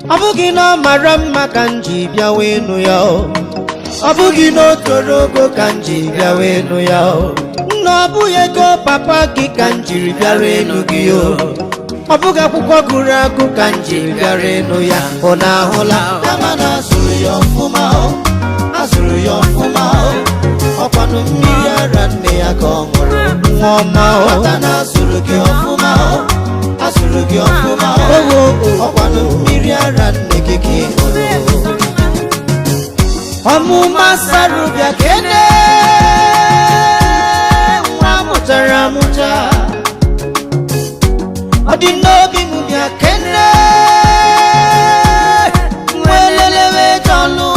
Abugi no maramma kanji bia wenu ya. Abugi no torogo kanji bia wenu ya. No buye go papa ki kanji bia wenu giyo. Abuga kukwa guragu kanji bia wenu ya. Ona hola damana asuru yo fuma o. Asuru yo fuma o. Okwanu miya rande ya kongoro mwoma o. Watana asuru ki ofuma o. Asuru ki ofuma o. Okwanu miya rande kiki o. Amuma sarubya kene Wamutara muta Odinobi mubya kene Mwelelewe jolu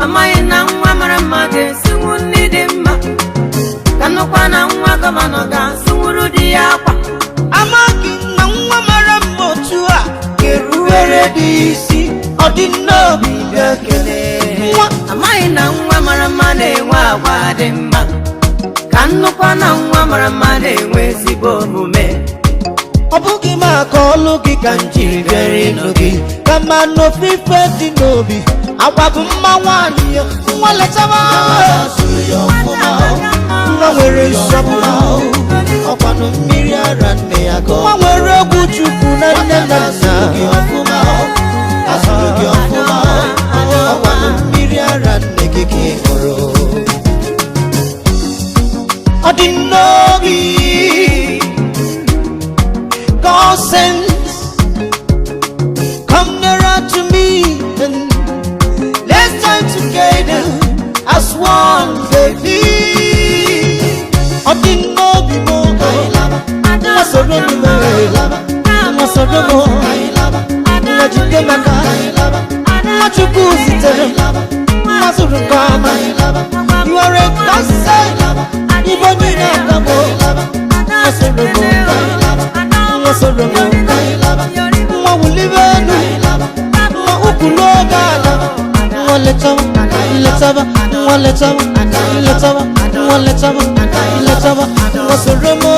Amaye na nwa maramade Sunguni dimma Kanukwa na nwa gamanoga Sunguru diakwa Amaki na nwa maramotua Keruere disi Odinobi mubya kene Amaye na nwa maramade Wawa dimma Kanukwa na nwa maramade Wezibo mume Obugi makolu gi kanji bere nogi Kama no fife di nobi Awabu mawani yo Mwale taba Asuru yo fuma Mwere sabuna Okwanu miri arande yako Mwere kuchuku na nena Asuru yo fuma Asuru yo fuma Okwanu miri arande kiki moro Odinobi God sends, come nearer to me and let's time together as one, baby. I didn't know before. I saw the moon. I saw the moon. I just came back. I took it. I saw the car. You are a godsend. Even when I come home, I saw the moon. Mwa ulivenu Mwa ukuloga Mwaletaba Letaba Mwaletaba Letaba Mwaletaba Letaba Mwasoremo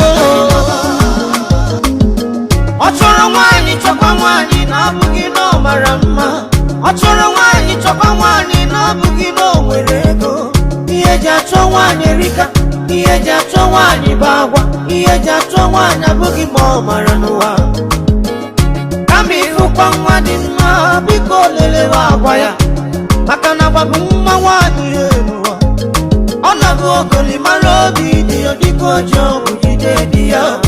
Ochoro wani chokwa wani Nabugi no marama Ochoro wani chokwa wani Nabugi no werego Iyeja chowani rika Iyeja chowani bagwa Iyeja chowani abugi mo maranuwa Kami ukwa mwadi ma Biko lele wakwaya Makana wabu mma wani yenuwa Ona buokoli marobi Diyo diko jo ujide diya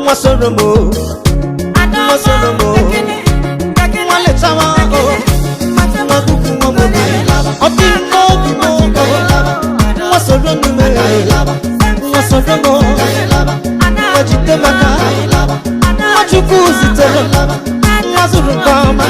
Mwasoromo Mwasoromo Mwaletawa Mwabuku mwabuku Odino bimo Mwasoromo Mwasoromo Mwajite maka Mwachukuzi tele Mwazurukama